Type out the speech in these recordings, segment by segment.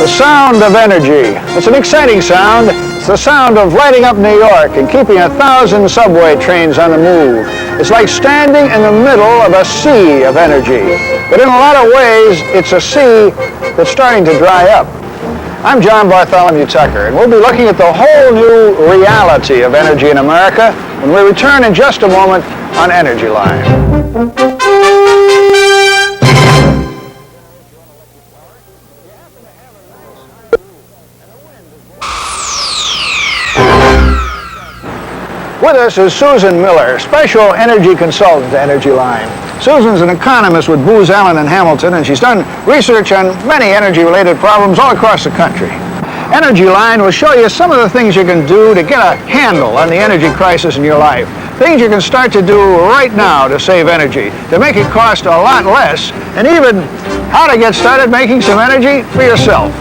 Sound of energy. It's an exciting sound. It's the sound of lighting up New York and keeping 1,000 subway trains on the move. It's like standing in the middle of a sea of energy. But in a lot of ways, it's a sea that's starting to dry up. I'm John Bartholomew Tucker, and we'll be looking at the whole new reality of energy in America when we return in just a moment on Energy Line. With us is Susan Miller, Special Energy Consultant to Energy Line. Susan's an economist with Booz Allen and Hamilton, and she's done research on many energy-related problems all across the country. Energy Line will show you some of the things you can do to get a handle on the energy crisis in your life. Things you can start to do right now to save energy, to make it cost a lot less, and even how to get started making some energy for yourself.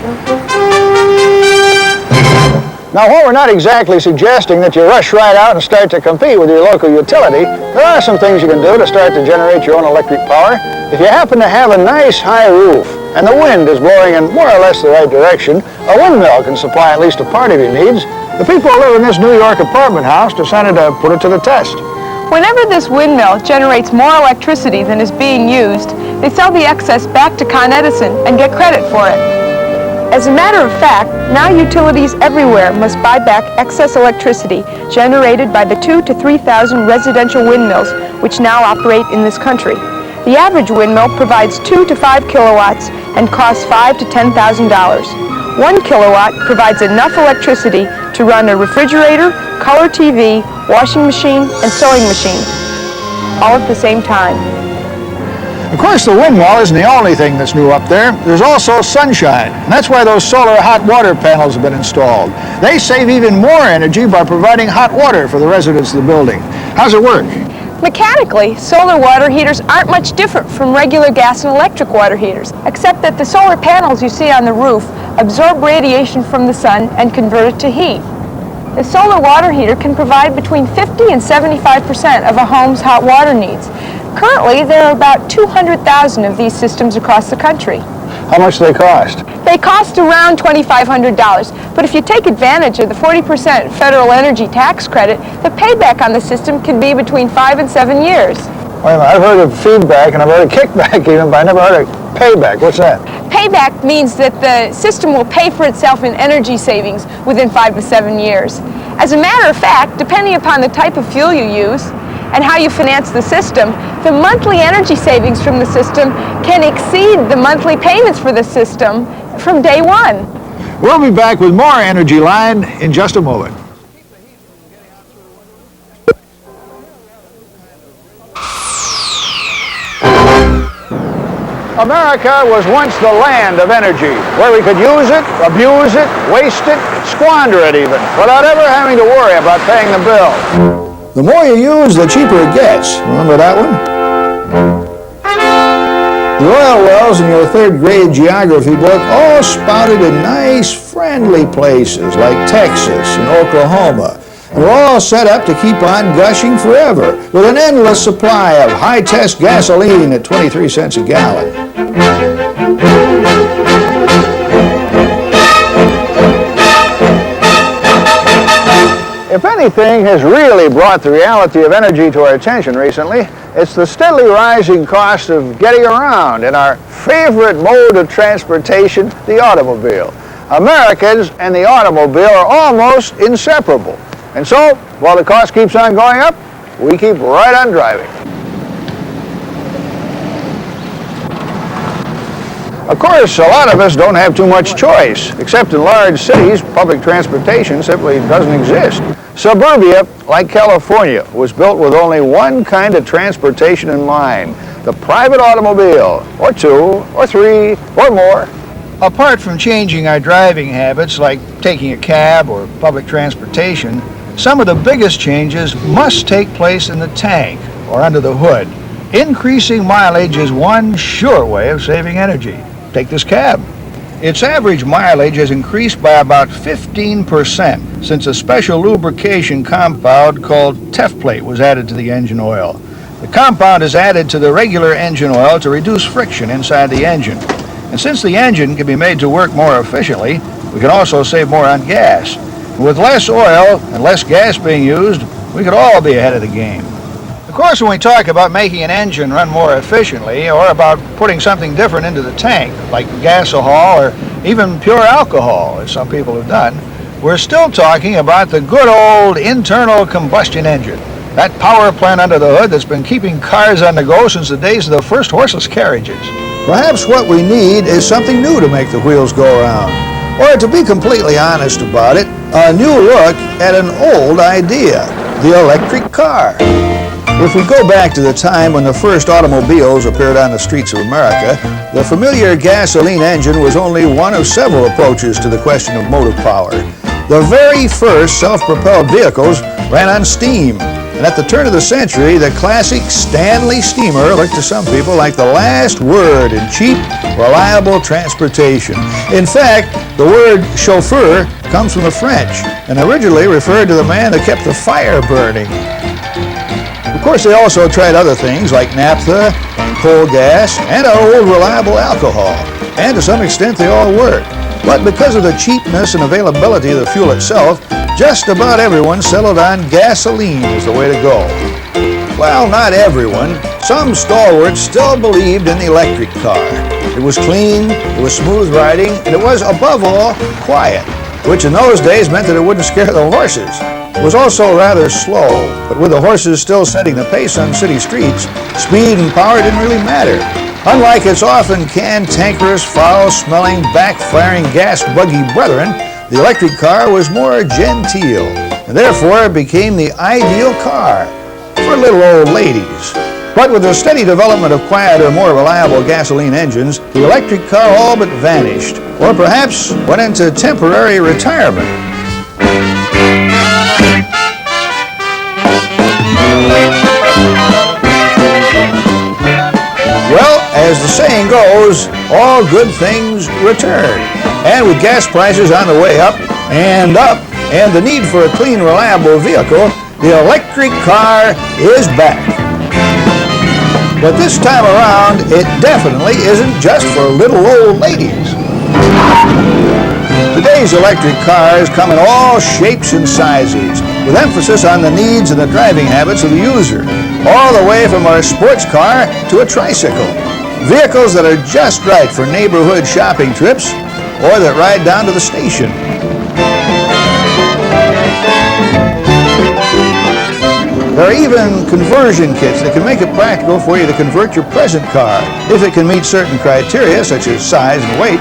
Now, while we're not exactly suggesting that you rush right out and start to compete with your local utility, there are some things you can do to start to generate your own electric power. If you happen to have a nice high roof and the wind is blowing in more or less the right direction, a windmill can supply at least a part of your needs. The people who live in this New York apartment house decided to put it to the test. Whenever this windmill generates more electricity than is being used, they sell the excess back to Con Edison and get credit for it. As a matter of fact, now utilities everywhere must buy back excess electricity generated by the 2,000 to 3,000 residential windmills which now operate in this country. The average windmill provides 2 to 5 kilowatts and costs $5,000 to $10,000. 1 kilowatt provides enough electricity to run a refrigerator, color TV, washing machine, and sewing machine, all at the same time. Of course, the windmill isn't the only thing that's new up there. There's also sunshine, and that's why those solar hot water panels have been installed. They save even more energy by providing hot water for the residents of the building. How's it work? Mechanically, solar water heaters aren't much different from regular gas and electric water heaters, except that the solar panels you see on the roof absorb radiation from the sun and convert it to heat. The solar water heater can provide between 50 and 75% of a home's hot water needs. Currently, there are about 200,000 of these systems across the country. How much do they cost? They cost around $2,500, but if you take advantage of the 40% federal energy tax credit, the payback on the system can be between 5 and 7 years. Wait a minute, I've heard of feedback and I've heard of kickback even, but I never heard of payback. What's that? Payback means that the system will pay for itself in energy savings within 5 to 7 years. As a matter of fact, depending upon the type of fuel you use and how you finance the system, the monthly energy savings from the system can exceed the monthly payments for the system from day one. We'll be back with more Energy Line in just a moment. America was once the land of energy, where we could use it, abuse it, waste it, squander it even, without ever having to worry about paying the bill. The more you use, the cheaper it gets. Remember that one? The oil wells in your third grade geography book all spouted in nice, friendly places like Texas and Oklahoma. And we're all set up to keep on gushing forever with an endless supply of high-test gasoline at 23 cents a gallon. If anything has really brought the reality of energy to our attention recently, it's the steadily rising cost of getting around in our favorite mode of transportation, the automobile. Americans and the automobile are almost inseparable. And so, while the cost keeps on going up, we keep right on driving. Of course, a lot of us don't have too much choice. Except in large cities, public transportation simply doesn't exist. Suburbia, like California, was built with only one kind of transportation in mind, the private automobile, or two, or three, or more. Apart from changing our driving habits, like taking a cab or public transportation, some of the biggest changes must take place in the tank or under the hood. Increasing mileage is one sure way of saving energy. Take this cab. Its average mileage has increased by about 15% since a special lubrication compound called Tefplate was added to the engine oil. The compound is added to the regular engine oil to reduce friction inside the engine. And since the engine can be made to work more efficiently, we can also save more on gas. With less oil and less gas being used, we could all be ahead of the game. Of course, when we talk about making an engine run more efficiently or about putting something different into the tank, like gasohol or even pure alcohol, as some people have done, we're still talking about the good old internal combustion engine, that power plant under the hood that's been keeping cars on the go since the days of the first horseless carriages. Perhaps what we need is something new to make the wheels go around. Or to be completely honest about it, a new look at an old idea, the electric car. If we go back to the time when the first automobiles appeared on the streets of America, the familiar gasoline engine was only one of several approaches to the question of motive power. The very first self-propelled vehicles ran on steam, and at the turn of the century, the classic Stanley steamer looked to some people like the last word in cheap, reliable transportation. In fact, the word chauffeur comes from the French and originally referred to the man who kept the fire burning. Of course, they also tried other things like naphtha and coal gas and our old reliable alcohol, and to some extent they all worked. But because of the cheapness and availability of the fuel itself, just about everyone settled on gasoline as the way to go. Well, not everyone. Some stalwarts still believed in the electric car. It was clean, it was smooth riding, and it was, above all, quiet, which in those days meant that it wouldn't scare the horses. It was also rather slow, but with the horses still setting the pace on city streets, speed and power didn't really matter. Unlike its often cantankerous, foul-smelling, backfiring gas buggy brethren, the electric car was more genteel, and therefore became the ideal car for little old ladies. But with the steady development of quieter, more reliable gasoline engines, the electric car all but vanished, or perhaps went into temporary retirement. Well, as the saying goes, all good things return. And with gas prices on the way up, and the need for a clean, reliable vehicle, the electric car is back. But this time around, it definitely isn't just for little old ladies. Today's electric cars come in all shapes and sizes, with emphasis on the needs and the driving habits of the user, all the way from our sports car to a tricycle. Vehicles that are just right for neighborhood shopping trips or that ride down to the station. There are even conversion kits that can make it practical for you to convert your present car if it can meet certain criteria such as size and weight.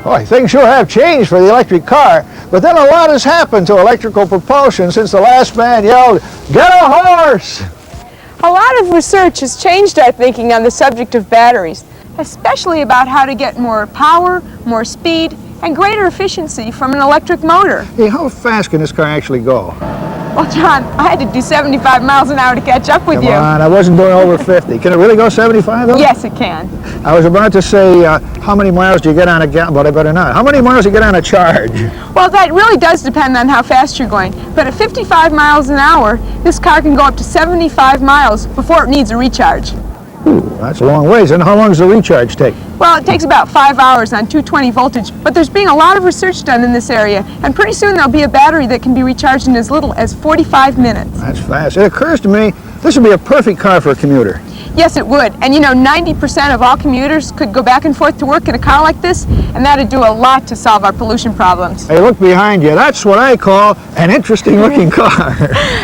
Boy, things sure have changed for the electric car, but then a lot has happened to electrical propulsion since the last man yelled, "Get a horse!" A lot of research has changed our thinking on the subject of batteries, especially about how to get more power, more speed, and greater efficiency from an electric motor. Hey, how fast can this car actually go? Well, John, I had to do 75 miles an hour to catch up with you. Come on, I wasn't doing over 50. Can it really go 75 though? Yes, it can. I was about to say, how many miles do you get on a gallon, but I better not. How many miles do you get on a charge? Well, that really does depend on how fast you're going. But at 55 miles an hour, this car can go up to 75 miles before it needs a recharge. Ooh, that's a long ways. And how long does the recharge take? Well, it takes about 5 hours on 220 voltage, but there's being a lot of research done in this area, and pretty soon there'll be a battery that can be recharged in as little as 45 minutes. That's fast. It occurs to me this would be a perfect car for a commuter. Yes, it would. And you know, 90% of all commuters could go back and forth to work in a car like this, and that'd do a lot to solve our pollution problems. Hey, look behind you. That's what I call an interesting-looking car.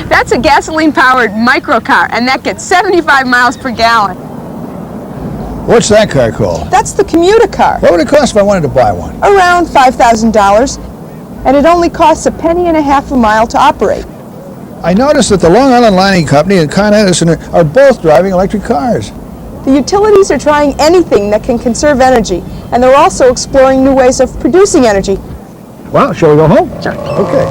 That's a gasoline-powered microcar, and that gets 75 miles per gallon. What's that car called? That's the commuter car. What would it cost if I wanted to buy one? Around $5,000. And it only costs a penny and a half a mile to operate. I noticed that the Long Island Lining Company and Con Edison are both driving electric cars. The utilities are trying anything that can conserve energy, and they're also exploring new ways of producing energy. Well, shall we go home? Sure. Okay.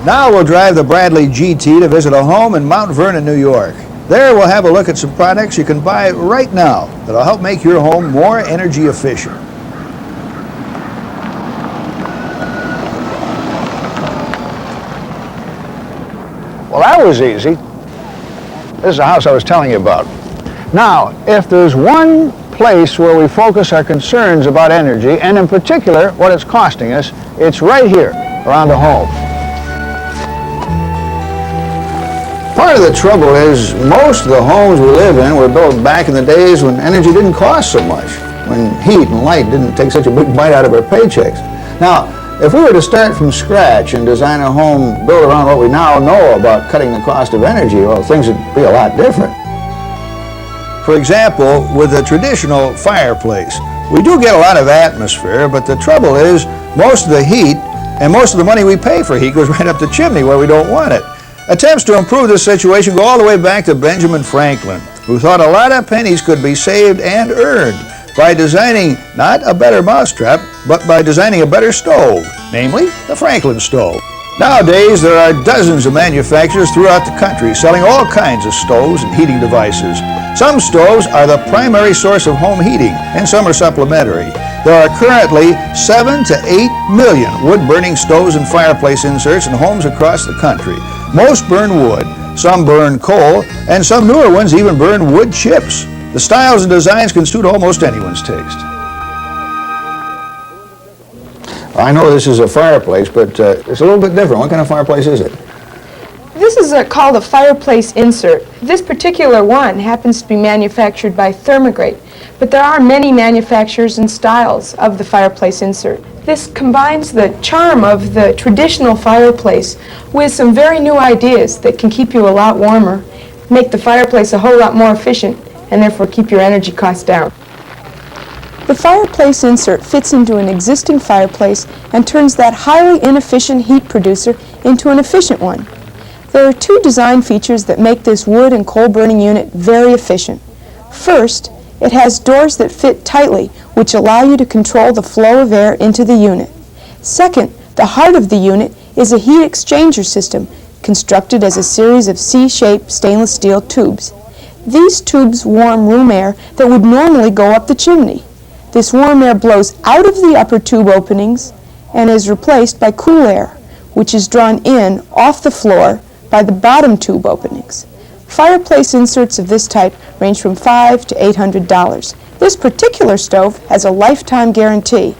Now we'll drive the Bradley GT to visit a home in Mount Vernon, New York. There we'll have a look at some products you can buy right now that'll help make your home more energy efficient. Well, that was easy. This is the house I was telling you about. Now, if there's one place where we focus our concerns about energy, and in particular what it's costing us, it's right here, around the home. Part of the trouble is most of the homes we live in were built back in the days when energy didn't cost so much, when heat and light didn't take such a big bite out of our paychecks. Now, if we were to start from scratch and design a home built around what we now know about cutting the cost of energy, well, things would be a lot different. For example, with a traditional fireplace, we do get a lot of atmosphere, but the trouble is most of the heat and most of the money we pay for heat goes right up the chimney where we don't want it. Attempts to improve this situation go all the way back to Benjamin Franklin, who thought a lot of pennies could be saved and earned by designing not a better mousetrap, but by designing a better stove, namely the Franklin stove. Nowadays, there are dozens of manufacturers throughout the country selling all kinds of stoves and heating devices. Some stoves are the primary source of home heating, and some are supplementary. There are currently 7 to 8 million wood-burning stoves and fireplace inserts in homes across the country. Most burn wood, some burn coal, and some newer ones even burn wood chips. The styles and designs can suit almost anyone's taste. I know this is a fireplace, but it's a little bit different. What kind of fireplace is it? This is called a fireplace insert. This particular one happens to be manufactured by Thermograte, but there are many manufacturers and styles of the fireplace insert. This combines the charm of the traditional fireplace with some very new ideas that can keep you a lot warmer, make the fireplace a whole lot more efficient, and therefore keep your energy costs down. The fireplace insert fits into an existing fireplace and turns that highly inefficient heat producer into an efficient one. There are two design features that make this wood and coal burning unit very efficient. First, it has doors that fit tightly, which allow you to control the flow of air into the unit. Second, the heart of the unit is a heat exchanger system constructed as a series of C-shaped stainless steel tubes. These tubes warm room air that would normally go up the chimney. This warm air blows out of the upper tube openings and is replaced by cool air, which is drawn in off the floor by the bottom tube openings. Fireplace inserts of this type range from $500 to $800. This particular stove has a lifetime guarantee.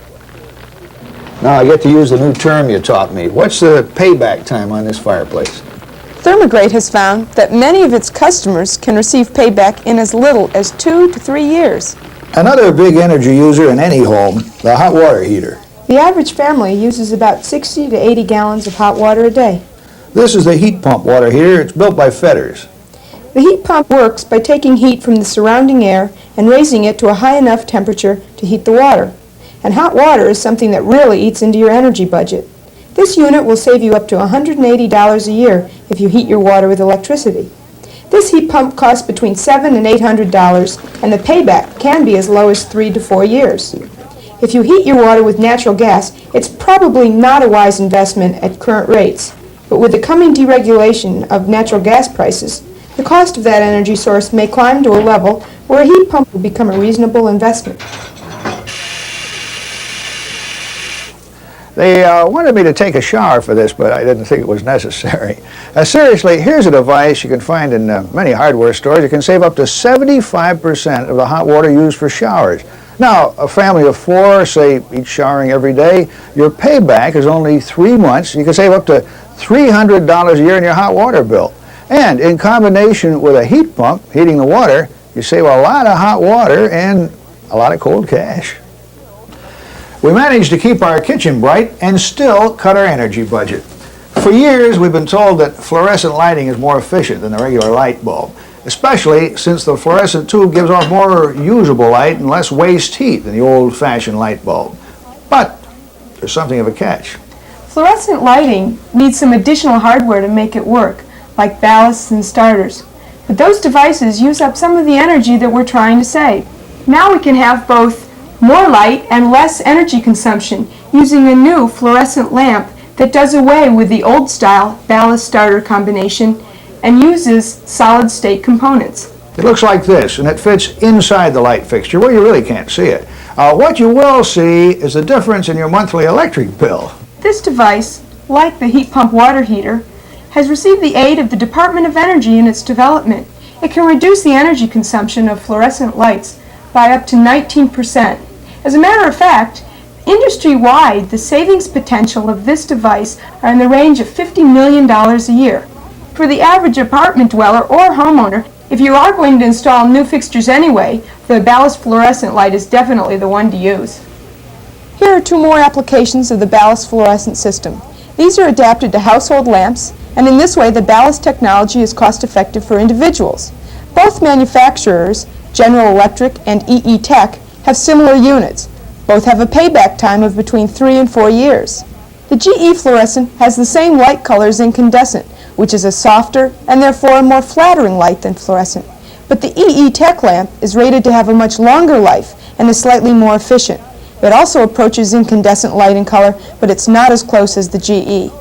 Now I get to use the new term you taught me. What's the payback time on this fireplace? Thermograte has found that many of its customers can receive payback in as little as 2 to 3 years. Another big energy user in any home, the hot water heater. The average family uses about 60 to 80 gallons of hot water a day. This is the heat pump water heater. It's built by Fetters. The heat pump works by taking heat from the surrounding air and raising it to a high enough temperature to heat the water. And hot water is something that really eats into your energy budget. This unit will save you up to $180 a year if you heat your water with electricity. This heat pump costs between $700 and $800, and the payback can be as low as 3 to 4 years. If you heat your water with natural gas, it's probably not a wise investment at current rates. But with the coming deregulation of natural gas prices, the cost of that energy source may climb to a level where a heat pump will become a reasonable investment. They wanted me to take a shower for this, but I didn't think it was necessary. Seriously, here's a device you can find in many hardware stores. You can save up to 75% of the hot water used for showers. Now, a family of 4, say, each showering every day, your payback is only 3 months. You can save up to $300 a year in your hot water bill. And in combination with a heat pump heating the water, you save a lot of hot water and a lot of cold cash. We managed to keep our kitchen bright and still cut our energy budget. For years, we've been told that fluorescent lighting is more efficient than the regular light bulb, especially since the fluorescent tube gives off more usable light and less waste heat than the old-fashioned light bulb. But there's something of a catch. Fluorescent lighting needs some additional hardware to make it work, like ballasts and starters. But those devices use up some of the energy that we're trying to save. Now we can have both more light and less energy consumption using a new fluorescent lamp that does away with the old-style ballast starter combination and uses solid-state components. It looks like this, and it fits inside the light fixture where you really can't see it. What you will see is the difference in your monthly electric bill. This device, like the heat pump water heater, has received the aid of the Department of Energy in its development. It can reduce the energy consumption of fluorescent lights by up to 19%. As a matter of fact, industry-wide, the savings potential of this device are in the range of $50 million a year. For the average apartment dweller or homeowner, if you are going to install new fixtures anyway, the ballast fluorescent light is definitely the one to use. Here are 2 more applications of the ballast fluorescent system. These are adapted to household lamps, and in this way the ballast technology is cost-effective for individuals. Both manufacturers, General Electric and EE Tech, have similar units. Both have a payback time of between 3 and 4 years. The GE fluorescent has the same light color as incandescent, which is a softer and therefore a more flattering light than fluorescent. But the EE Tech lamp is rated to have a much longer life and is slightly more efficient. It also approaches incandescent light in color, but it's not as close as the GE.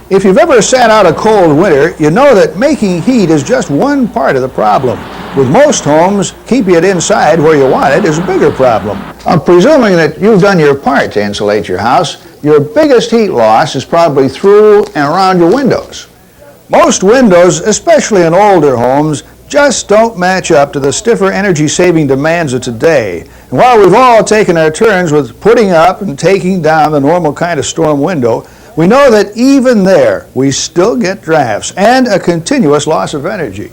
If you've ever sat out a cold winter, you know that making heat is just one part of the problem. With most homes, keeping it inside where you want it is a bigger problem. Presuming that you've done your part to insulate your house, your biggest heat loss is probably through and around your windows. Most windows, especially in older homes, just don't match up to the stiffer energy-saving demands of today. And while we've all taken our turns with putting up and taking down the normal kind of storm window, we know that even there, we still get drafts and a continuous loss of energy.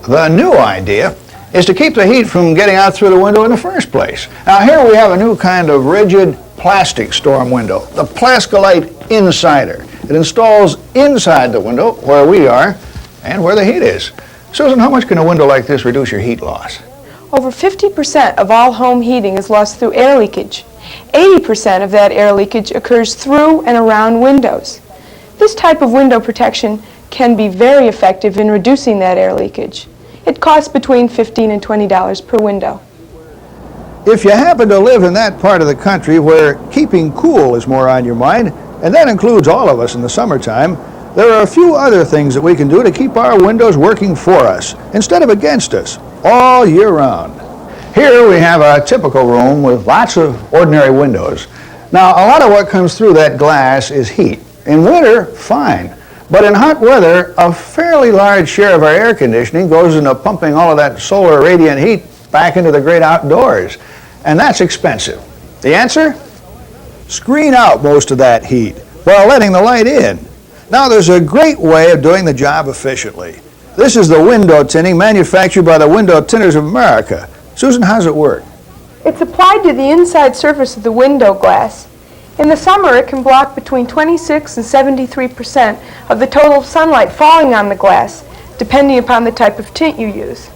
The new idea is to keep the heat from getting out through the window in the first place. Now here we have a new kind of rigid plastic storm window, the Plaskolite Insider. It installs inside the window where we are and where the heat is. Susan, how much can a window like this reduce your heat loss? Over 50% of all home heating is lost through air leakage. 80% of that air leakage occurs through and around windows. This type of window protection can be very effective in reducing that air leakage. It costs between $15 and $20 per window. If you happen to live in that part of the country where keeping cool is more on your mind, and that includes all of us in the summertime, there are a few other things that we can do to keep our windows working for us instead of against us all year round. Here we have a typical room with lots of ordinary windows. Now, a lot of what comes through that glass is heat. In winter, fine. But in hot weather, a fairly large share of our air conditioning goes into pumping all of that solar radiant heat back into the great outdoors. And that's expensive. The answer? Screen out most of that heat while letting the light in. Now, there's a great way of doing the job efficiently. This is the window tinting manufactured by the Window Tinters of America. Susan, how's it work? It's applied to the inside surface of the window glass. In the summer, it can block between 26 and 73% of the total sunlight falling on the glass, depending upon the type of tint you use.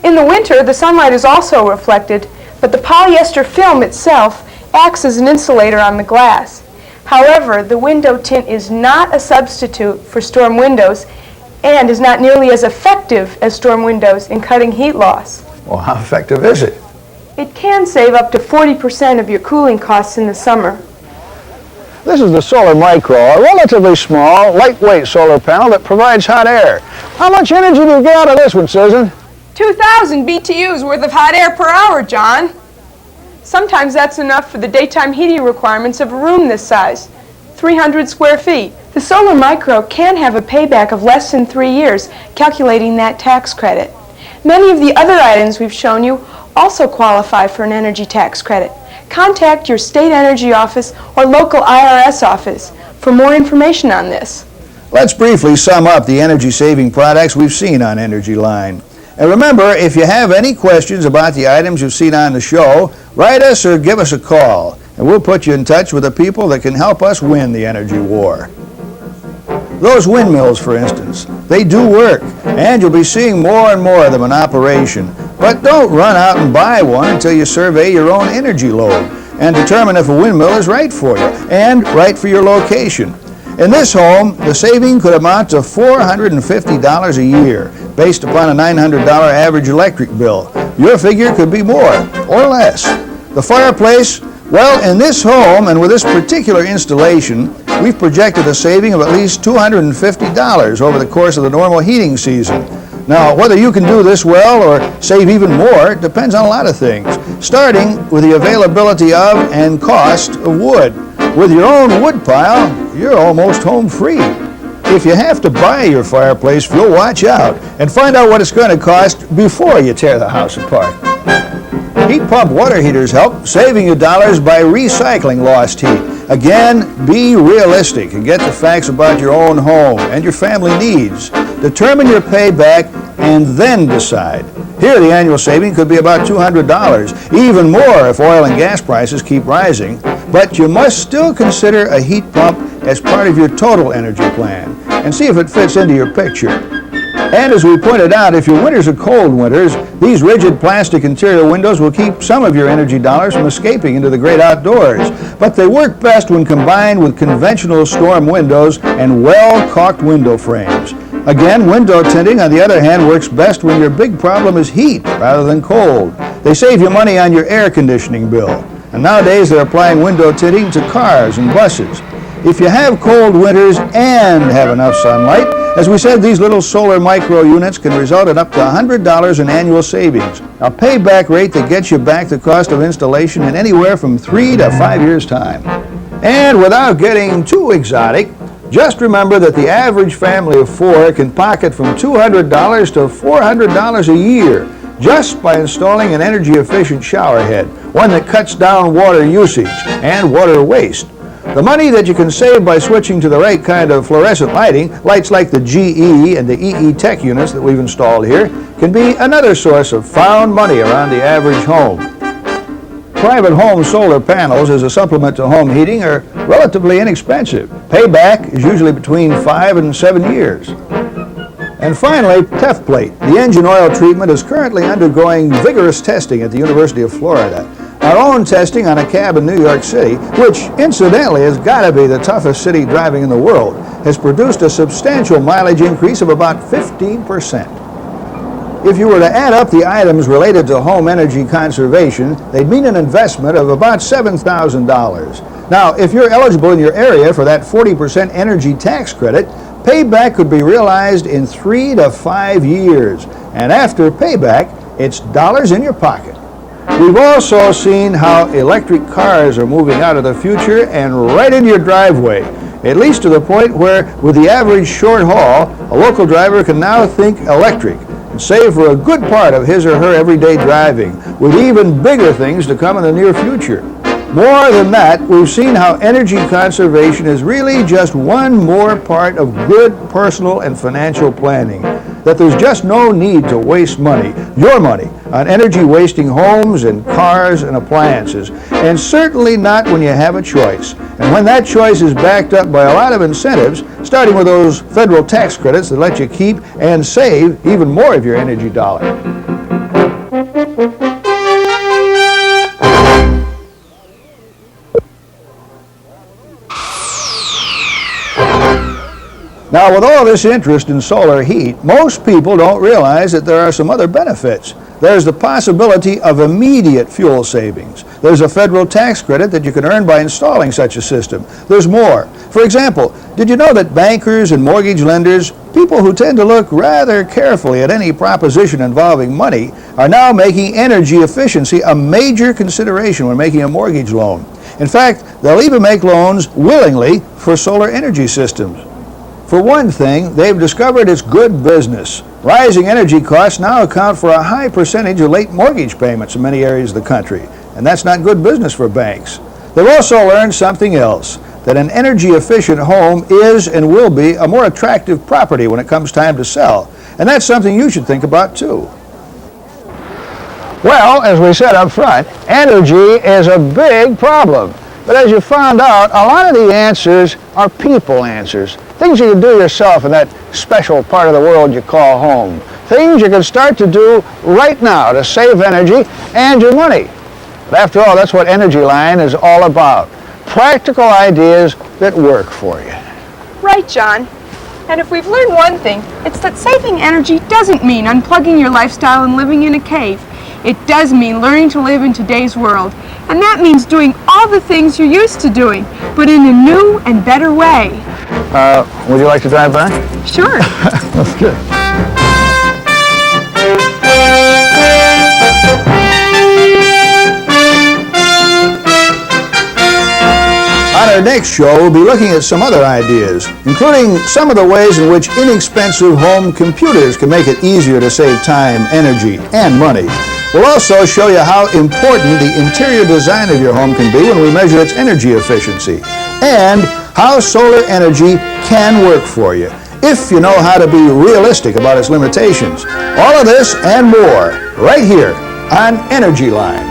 In the winter, the sunlight is also reflected, but the polyester film itself acts as an insulator on the glass. However, the window tint is not a substitute for storm windows and is not nearly as effective as storm windows in cutting heat loss. Well, how effective is it? It can save up to 40% of your cooling costs in the summer. This is the Solar Micro, a relatively small, lightweight solar panel that provides hot air. How much energy do you get out of this one, Susan? 2,000 BTUs worth of hot air per hour, John. Sometimes that's enough for the daytime heating requirements of a room this size, 300 square feet. The Solar Micro can have a payback of less than 3 years, calculating that tax credit. Many of the other items we've shown you also qualify for an energy tax credit. Contact your state energy office or local IRS office for more information on this. Let's briefly sum up the energy-saving products we've seen on Energy Line. And remember, if you have any questions about the items you've seen on the show, write us or give us a call, and we'll put you in touch with the people that can help us win the energy war. Those windmills, for instance, they do work, and you'll be seeing more and more of them in operation. But don't run out and buy one until you survey your own energy load and determine if a windmill is right for you and right for your location. In this home, the saving could amount to $450 a year, based upon a $900 average electric bill. Your figure could be more or less. The fireplace, well, in this home and with this particular installation, we've projected a saving of at least $250 over the course of the normal heating season. Now, whether you can do this well or save even more depends on a lot of things, starting with the availability of and cost of wood. With your own wood pile, you're almost home free. If you have to buy your fireplace fuel, watch out and find out what it's going to cost before you tear the house apart. Heat pump water heaters help, saving you dollars by recycling lost heat. Again, be realistic and get the facts about your own home and your family needs. Determine your payback and then decide. Here, the annual saving could be about $200, even more if oil and gas prices keep rising. But you must still consider a heat pump as part of your total energy plan and see if it fits into your picture. And as we pointed out, if your winters are cold winters, these rigid plastic interior windows will keep some of your energy dollars from escaping into the great outdoors. But they work best when combined with conventional storm windows and well-caulked window frames. Again, window tinting, on the other hand, works best when your big problem is heat rather than cold. They save you money on your air conditioning bill. And nowadays they're applying window tinting to cars and buses. If you have cold winters and have enough sunlight, as we said, these little Solar Micro units can result in up to $100 in annual savings, a payback rate that gets you back the cost of installation in anywhere from 3 to 5 years' time. And without getting too exotic, just remember that the average family of 4 can pocket from $200 to $400 a year just by installing an energy-efficient shower head, one that cuts down water usage and water waste. The money that you can save by switching to the right kind of fluorescent lighting, lights like the GE and the EE Tech units that we've installed here, can be another source of found money around the average home. Private home solar panels as a supplement to home heating are relatively inexpensive. Payback is usually between 5 and 7 years. And finally, Tef-Plate. The engine oil treatment is currently undergoing vigorous testing at the University of Florida. Our own testing on a cab in New York City, which incidentally has got to be the toughest city driving in the world, has produced a substantial mileage increase of about 15%. If you were to add up the items related to home energy conservation, they'd mean an investment of about $7,000. Now, if you're eligible in your area for that 40% energy tax credit, payback could be realized in 3 to 5 years. And after payback, it's dollars in your pocket. We've also seen how electric cars are moving out of the future and right in your driveway, at least to the point where, with the average short haul, a local driver can now think electric and save for a good part of his or her everyday driving, with even bigger things to come in the near future. More than that, we've seen how energy conservation is really just one more part of good personal and financial planning. That there's just no need to waste money, your money, on energy-wasting homes and cars and appliances, and certainly not when you have a choice. And when that choice is backed up by a lot of incentives, starting with those federal tax credits that let you keep and save even more of your energy dollar. Now, with all this interest in solar heat, most people don't realize that there are some other benefits. There's the possibility of immediate fuel savings. There's a federal tax credit that you can earn by installing such a system. There's more. For example, Did you know that bankers and mortgage lenders, people who tend to look rather carefully at any proposition involving money, are now making energy efficiency a major consideration when making a mortgage loan? In fact, they'll even make loans willingly for solar energy systems. For one thing, they've discovered it's good business. Rising energy costs now account for a high percentage of late mortgage payments in many areas of the country, and that's not good business for banks. They've also learned something else, that an energy-efficient home is and will be a more attractive property when it comes time to sell. And that's something you should think about too. Well, as we said up front, energy is a big problem. But as you found out, a lot of the answers are people answers. Things you can do yourself in that special part of the world you call home. Things you can start to do right now to save energy and your money. But after all, that's what Energy Line is all about. Practical ideas that work for you. Right, John. And if we've learned one thing, it's that saving energy doesn't mean unplugging your lifestyle and living in a cave. It does mean learning to live in today's world. And that means doing all the things you're used to doing, but in a new and better way. Would you like to drive by? Sure. That's good. On our next show, we'll be looking at some other ideas, including some of the ways in which inexpensive home computers can make it easier to save time, energy, and money. We'll also show you how important the interior design of your home can be when we measure its energy efficiency, and how solar energy can work for you, if you know how to be realistic about its limitations. All of this and more, right here on Energy Line.